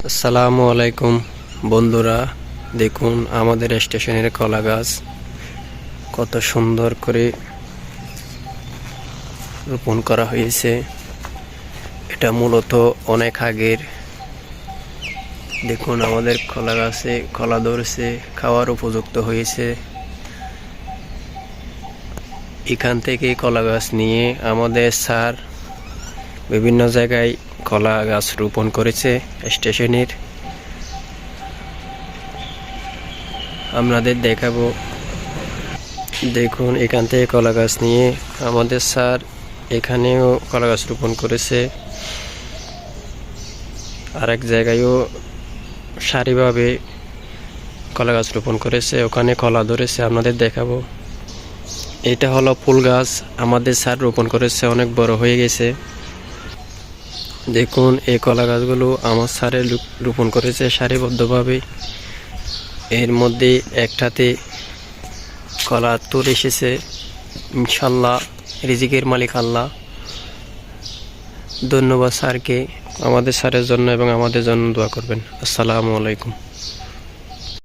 আসসালামু আলাইকুম বন্ধুরা, দেখুন আমাদের স্টেশনের কলা গাছ কত সুন্দর করে রোপণ করা হয়েছে। এটা মূলত অনেক আগের। দেখুন আমাদের কলা গাছে কলা ধরেছে, খাওয়ার উপযুক্ত হয়েছে। এখান থেকে কলা গাছ নিয়ে আমাদের স্যার বিভিন্ন জায়গায় কলা গাছ রোপণ করেছে স্টেশনের। আপনাদের দেখাবো। দেখুন এখান থেকে কলা গাছ নিয়ে আমাদের স্যার এখানেও কলা গাছ রোপণ করেছে। আরেক জায়গায়ও সারিভাবে কলা গাছ রোপণ করেছে, ওখানে কলা ধরেছে, আপনাদের দেখাবো। এটা হলো ফুল গাছ, আমাদের স্যার রোপণ করেছে, অনেক বড় হয়ে গেছে। দেখুন এই কলা গাছগুলো আমার স্যারে রোপণ করেছে সারিবদ্ধভাবে। এর মধ্যে একটাতে কলা তুলে এসেছে। ইনশাল্লাহ রিজিকের মালিক আল্লাহ। ধন্যবাদ স্যারকে, আমাদের স্যারের জন্য এবং আমাদের জন্য দোয়া করবেন। আসসালামু আলাইকুম।